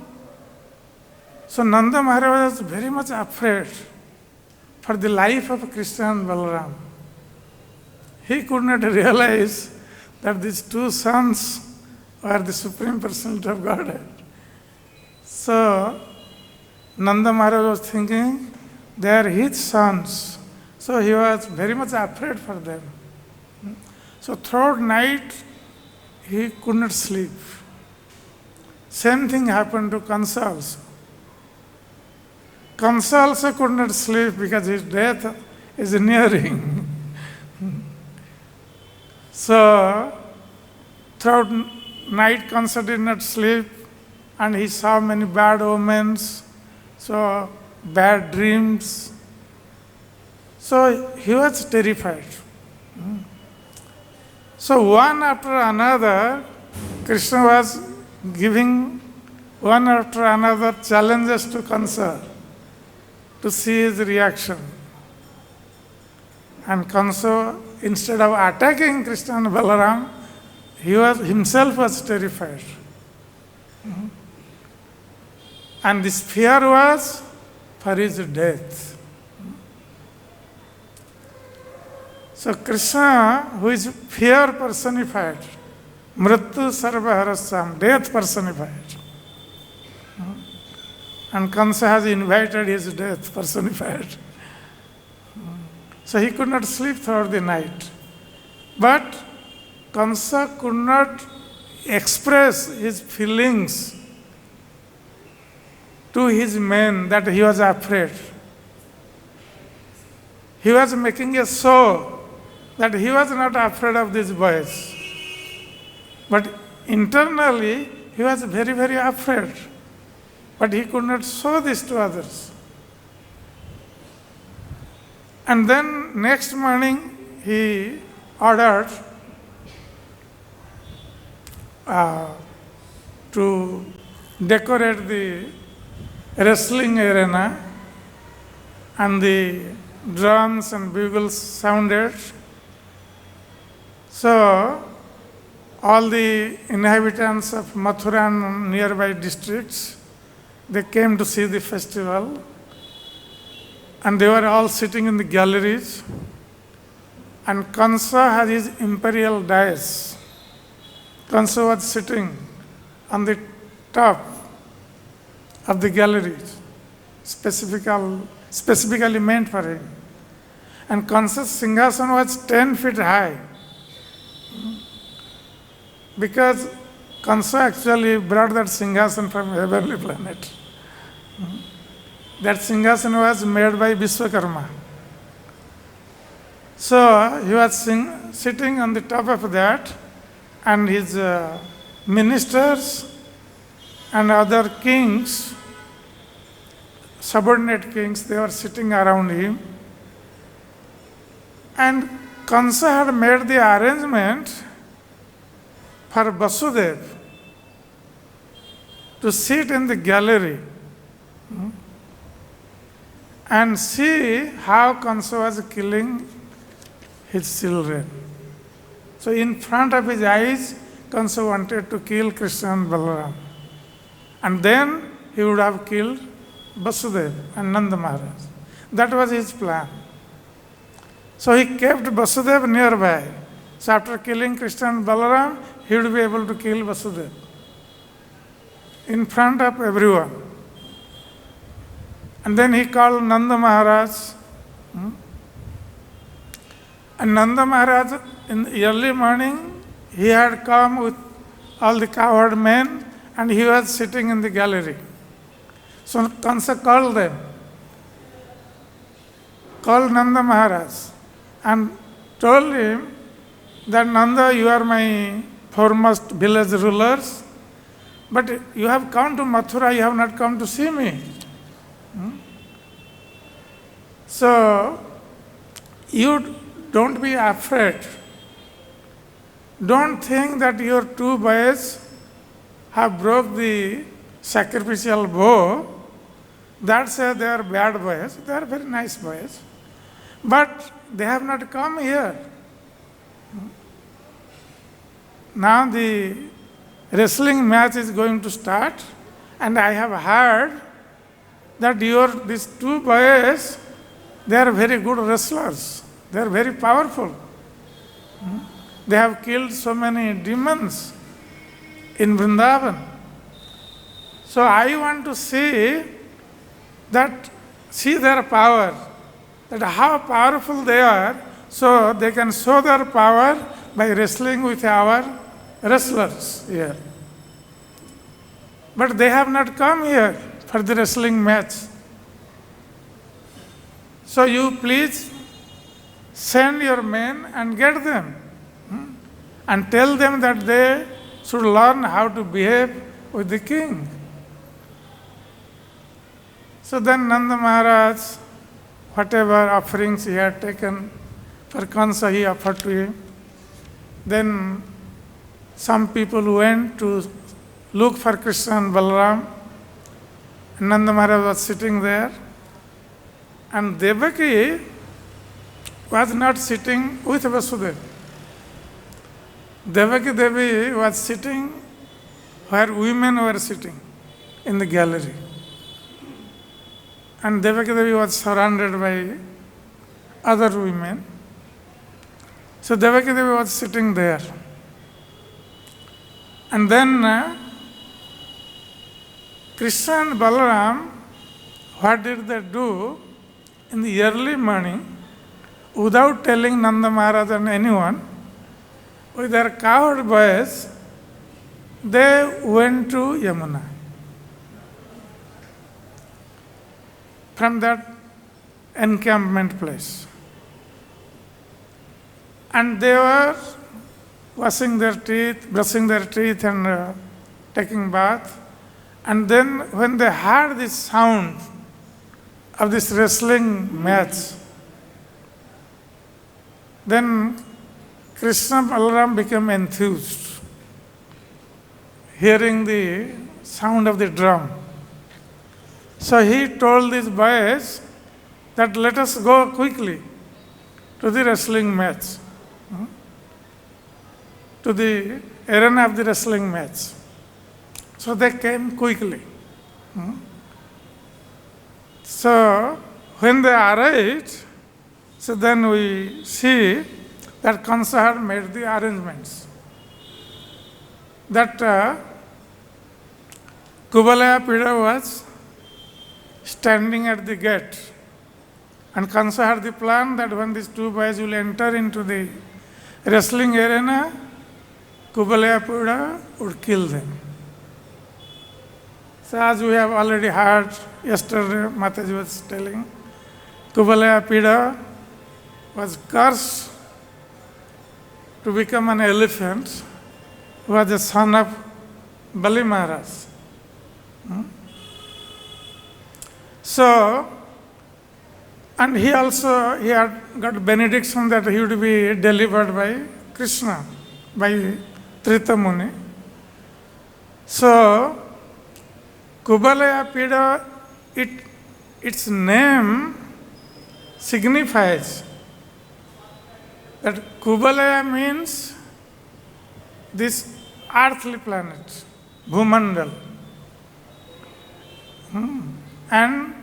So Nanda Maharaj was very much afraid for the life of Kṛṣṇa and Balaram. He could not realize that these two sons were the Supreme Personality of Godhead. So Nanda Maharaj was thinking, they are his sons. So he was very much afraid for them. So throughout night, he could not sleep. Same thing happened to Kamsa also. Kamsa also could not sleep because his death is nearing. So, throughout night Kamsa did not sleep and he saw many bad omens, so bad dreams. So he was terrified. So one after another, Kṛṣṇa was giving one after another challenges to Kamsa to see his reaction. And Kamsa, instead of attacking Kṛṣṇa and Balaram, he himself was terrified. And this fear was for his death. So Kṛṣṇa, who is fear personified, mrityu sarva harasyam, death personified. And Kamsa has invited his death personified. So he could not sleep throughout the night. But Kamsa could not express his feelings to his men that he was afraid. He was making a show that he was not afraid of these boys. But internally, he was very, very afraid. But he could not show this to others. And then next morning, he ordered to decorate the wrestling arena, and the drums and bugles sounded. So all the inhabitants of Mathura and nearby districts, they came to see the festival, and they were all sitting in the galleries. And Kamsa had his imperial dais. Kamsa was sitting on the top of the galleries, specifically meant for him. And Kamsa's Singhasan was 10 feet high. Because Kamsa actually brought that Singhasan from heavenly planet. That Singhasan was made by Vishwakarma. So he was sitting on the top of that, and his ministers and other kings, subordinate kings, they were sitting around him. And Kamsa had made the arrangement for Vasudeva to sit in the gallery and see how Kamsa was killing his children. So in front of his eyes, Kamsa wanted to kill Kṛṣṇa and Balaram. And then he would have killed Vasudeva and Nanda Maharaj. That was his plan. So he kept Vasudeva nearby. So after killing Kṛṣṇa and Balaram, he would be able to kill Vasudeva in front of everyone. And then he called Nanda Maharaj. And Nanda Maharaj, in the early morning, he had come with all the cowherd men, and he was sitting in the gallery. So Kamsa called them, called Nanda Maharaj, and told him that, Nanda, you are my foremost village rulers, but you have come to Mathura, you have not come to see me. So you don't be afraid. Don't think that your two boys have broke the sacrificial vow. That's why they are bad boys. They are very nice boys. But they have not come here. Now the wrestling match is going to start, and I have heard that these two boys, they are very good wrestlers. They are very powerful. They have killed so many demons in Vrindavan. So I want to see their power, that how powerful they are, so they can show their power by wrestling with our wrestlers here. But they have not come here for the wrestling match. So you please send your men and get them. And tell them that they should learn how to behave with the king. So then Nanda Maharaj, whatever offerings he had taken for Kamsa, he offered to him. Then some people went to look for Kṛṣṇa and Balaram. Nanda Maharaj was sitting there. And Devaki was not sitting with Vasudeva. Devaki Devi was sitting where women were sitting, in the gallery. And Devaki Devi was surrounded by other women. So Devaki Devi was sitting there. And then Kṛṣṇa and Balaram, what did they do? In the early morning, without telling Nanda Maharaj and anyone, with their cowherd boys, they went to Yamuna. From that encampment place. And they were washing their teeth, brushing their teeth and taking bath. And then when they heard this sound of this wrestling match, then Kṛṣṇa Balaram became enthused, hearing the sound of the drum. So he told these boys that let us go quickly to the wrestling match, to the arena of the wrestling match. So they came quickly. So when they arrived, so then we see that Kamsa had made the arrangements. That Kubalaya Pida was standing at the gate. And Kamsa had the plan that when these two boys will enter into the wrestling arena, Kubalaya Pida would kill them. So as we have already heard, yesterday Mataji was telling, Kubalaya Pida was cursed to become an elephant, who was the son of Bali Maharaj. So, and he had got benediction that he would be delivered by Kṛṣṇa, by Trita Muni. So, Kubalaya Pida, its name signifies that Kubalaya means this earthly planet, Bhumandal. And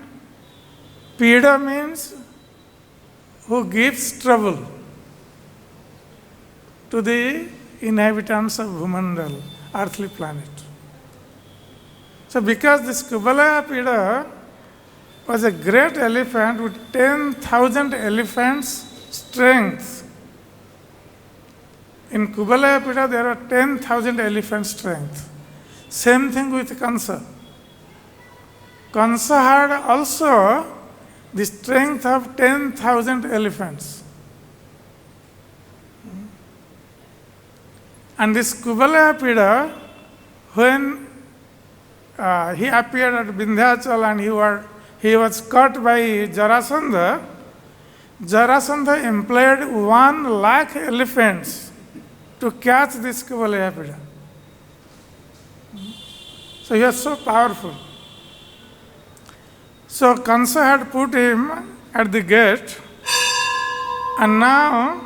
Pida means who gives trouble to the inhabitants of Bhumandal, earthly planet. So because this Kubalaya Pida was a great elephant with 10,000 elephants' strength. In Kubalaya Pida there are 10,000 elephants' strength. Same thing with Kamsa. Kamsa had also the strength of 10,000 elephants. And this Kubalaya Pida, when he appeared at Vindhyachal and he was caught by Jarasandha, Jarasandha employed 1,00,000 elephants to catch this Kubalaya Pida. So he was so powerful. So Kamsa had put him at the gate, and now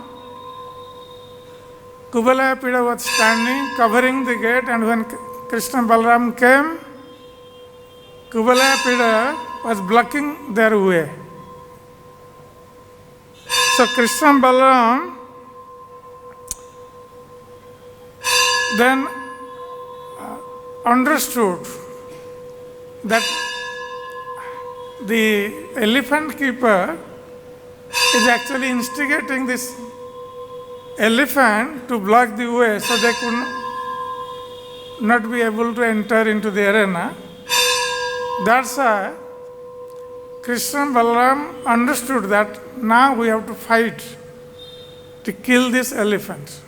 Kubalaya Pida was standing, covering the gate, and when Kṛṣṇa Balaram came, Kubalaya Pida was blocking their way. So Kṛṣṇa Balaram then understood that the elephant keeper is actually instigating this elephant to block the way so they could not be able to enter into the arena. That's why Kṛṣṇa Balaram understood that now we have to fight to kill this elephant.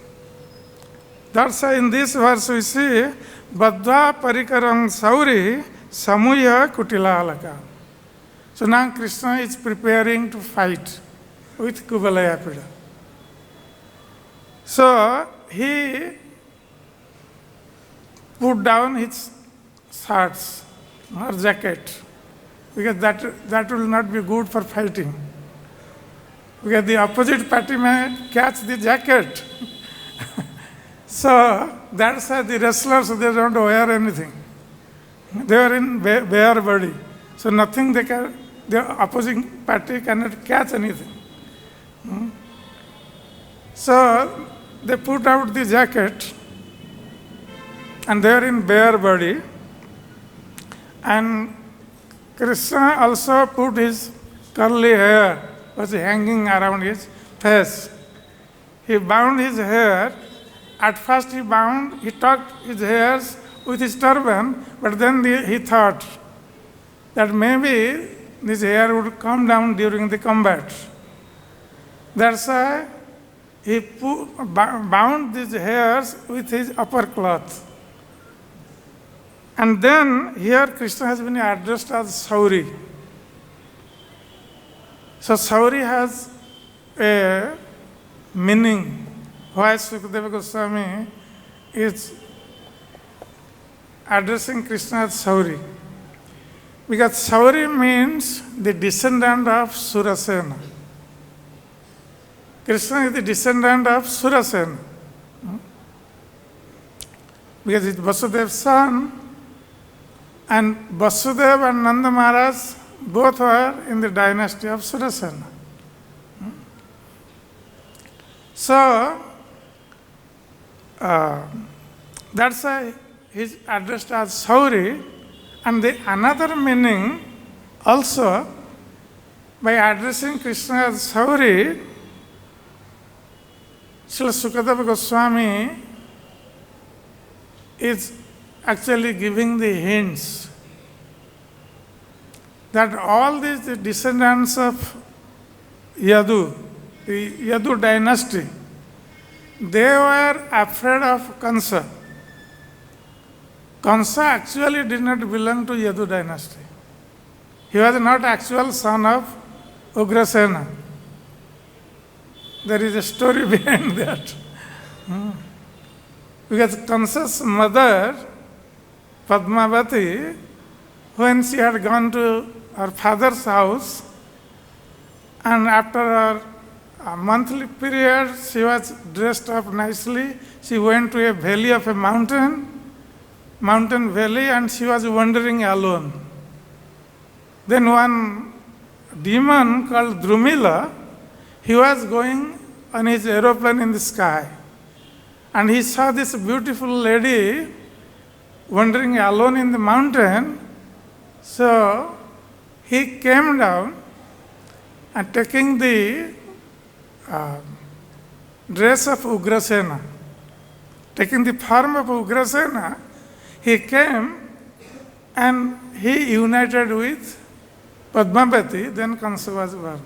That's why in this verse we see baddvā parikaraṁ śauriḥ samuhya kuṭilālakān. So now Kṛṣṇa is preparing to fight with Kubalaya Pida. So he put down his shirts or jacket, because that will not be good for fighting. Because the opposite party may catch the jacket. So that's why the wrestlers, they don't wear anything. They are in bare body. So nothing the opposing party cannot catch anything. So they put out the jacket and they are in bare body. And Kṛṣṇa also put his curly hair was hanging around his face. He bound his hair. At first he tucked his hairs with his turban, but then he thought that maybe this hair would come down during the combat. That's why he bound these hairs with his upper cloth. And then here Kṛṣṇa has been addressed as śauriḥ. So śauriḥ has a meaning. Why Sukadeva Goswami is addressing Kṛṣṇa as śauriḥ? Because śauriḥ means the descendant of Surasena. Kṛṣṇa is the descendant of Surasena. Because it's Vasudev's son, and Vasudeva and Nanda Maharaj both were in the dynasty of Surasena. So, that's why he's addressed as śauriḥ. And the another meaning also, by addressing Kṛṣṇa as śauriḥ, Srila Sukadeva Goswami is actually giving the hints that all these descendants of Yadu, the Yadu dynasty, they were afraid of Kansa. Kansa actually did not belong to Yadu dynasty. He was not actual son of Ugrasena. There is a story behind that. Because Kansa's mother, Padmavati, when she had gone to her father's house, and after a monthly period, she was dressed up nicely. She went to a valley of a mountain valley, and she was wandering alone. Then one demon called Drumila, he was going on his aeroplane in the sky, and he saw this beautiful lady wandering alone in the mountain. So he came down and taking the dress of Ugrasena, taking the form of Ugrasena, he came and he united with Padmavati, then Kansa was born.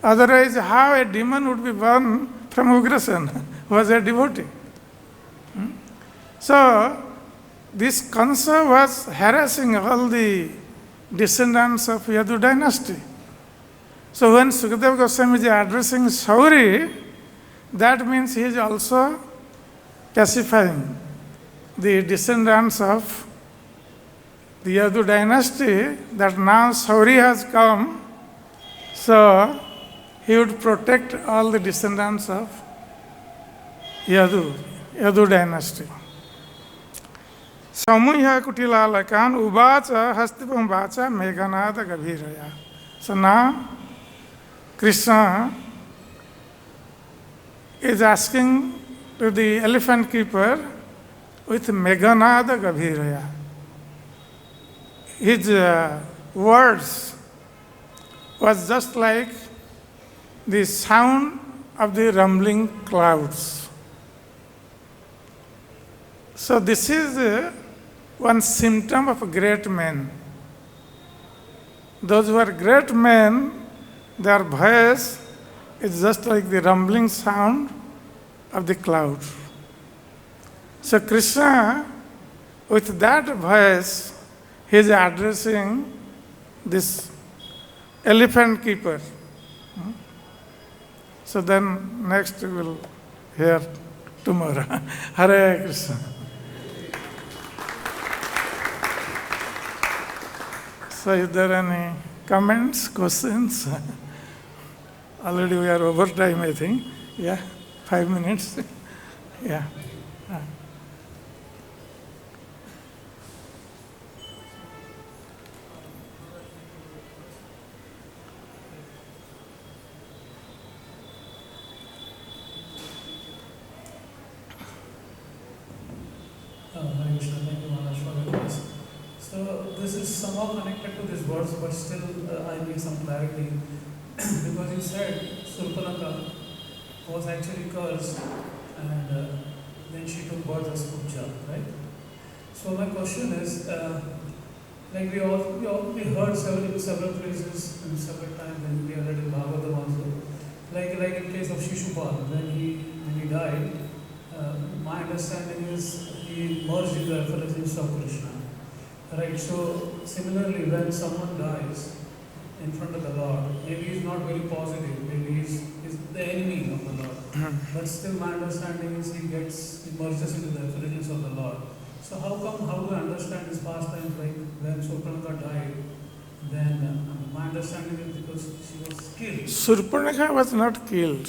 Otherwise, how a demon would be born from Ugrasena, who was a devotee? So, this Kansa was harassing all the descendants of Yadu dynasty. So when Sukadeva Goswami is addressing śauriḥ, that means he is also pacifying the descendants of the Yadu dynasty, that now śauriḥ has come, so he would protect all the descendants of Yadu dynasty. Samuhya kuṭilālakān uvāca hasti-pam vācā megha-nāda-gabhīrayā. So now Kṛṣṇa is asking to the elephant keeper with megha-nāda-gabhīrayā. His words was just like the sound of the rumbling clouds. So this is one symptom of a great man. Those who are great men, their voice is just like the rumbling sound of the cloud. So Kṛṣṇa, with that voice, he is addressing this elephant keeper. So then next we will hear tomorrow. Hare Krishna. So is there any comments, questions? Already we are over time, I think. Yeah, 5 minutes. Yeah.
somehow connected to this verse, but still I need some clarity. Because you said Surpanaka was actually cursed and then she took birth as Kubja, right? So my question is, like we heard several places and several times, and we have read in Bhagavatam also, like in case of Shishupal, when he died, my understanding is he merged in the effulgence of Kṛṣṇa. Right, so similarly, when someone dies in front of the Lord, maybe he's not very positive, maybe he's the enemy of the Lord, but still my understanding is he merges into the effulgence of the Lord. So how do I understand his pastimes, like when Surpanaka died, then my understanding is because she was killed.
Surpanaka was not killed.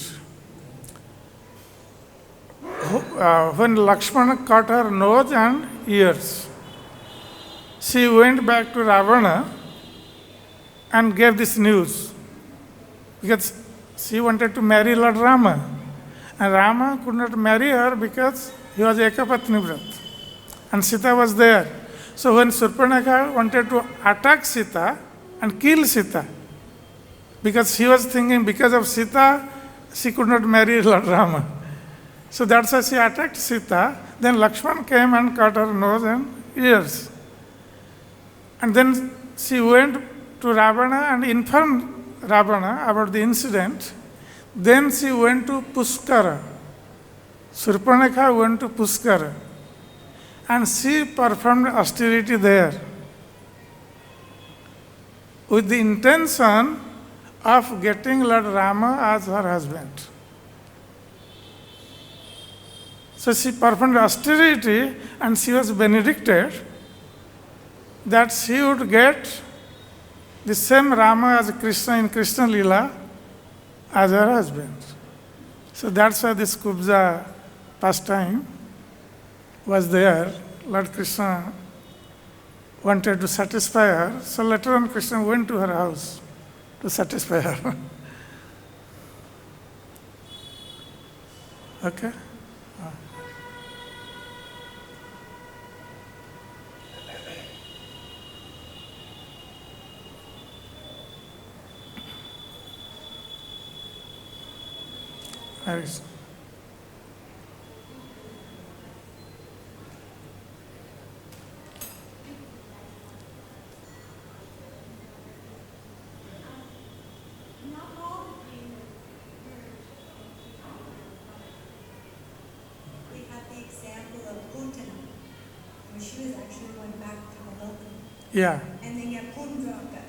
When Lakshmana cut her nose and ears, she went back to Ravana and gave this news, because she wanted to marry Lord Rama, and Rama could not marry her because he was Ekapatni Vrat, and Sita was there. So when Surpanaka wanted to attack Sita and kill Sita, because she was thinking because of Sita she could not marry Lord Rama, so that's why she attacked Sita. Then Lakshman came and cut her nose and ears. And then she went to Ravana and informed Ravana about the incident. Then she went to Puskara. Surpanaka went to Puskara. And she performed austerity there with the intention of getting Lord Rama as her husband. So she performed austerity and she was benedicted that she would get the same Rama as Kṛṣṇa in Kṛṣṇa Lila as her husband. So that's why this Kubja pastime was there. Lord Kṛṣṇa wanted to satisfy her, so later on Kṛṣṇa went to her house to satisfy her. Okay? Nice.
We have the example of Kuṭila, where she was actually going back to alakān.
Yeah.
And then you have Vrindavan,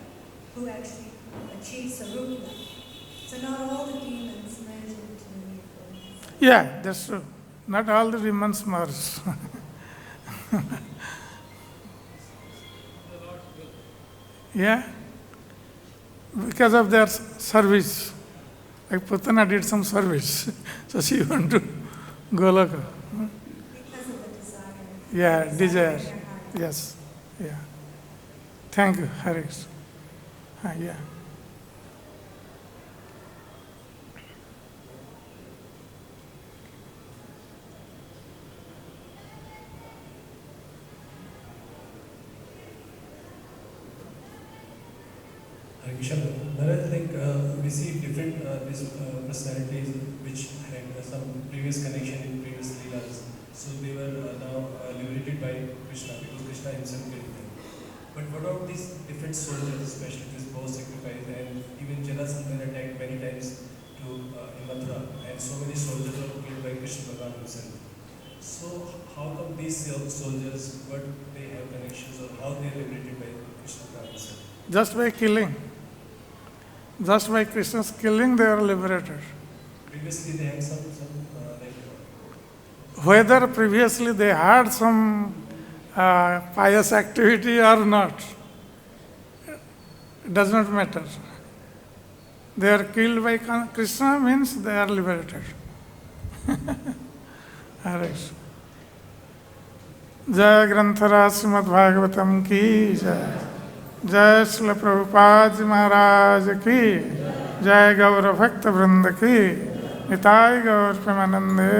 who actually achieved samuhya. So not all the demons merge into the
Yeah, that's true. Not all the demons merge. Yeah, because of their service. Like Putana did some service, so she went to Goloka.
because of the desire.
Yeah, desire.
in their heart.
Yes, yeah. Thank you, Harish. Yeah.
Narayan, like we see different these personalities which had some previous connection in previous leelas. So they were now liberated by Kṛṣṇa because Kṛṣṇa himself killed them. But what about these different soldiers, especially this bow sacrifice, and even Jarasandha attacked many times to in Mathura, and so many soldiers were killed by Kṛṣṇa Bhagavan himself. So how come these soldiers, what they have connections, or how they are liberated by Kṛṣṇa Bhagavan himself?
Just by killing. Just by Krishna's killing, they are liberated.
Previously they had some like
Whether previously they had some pious activity or not, it does not matter. They are killed by Krishna means they are liberated. Alright. Jai Granthara Srimad Bhagavatam ki jai. जय श्रील प्रभुपाद जी महाराज की जय गौर भक्त वृंद की निताय गौर प्रेमानंदे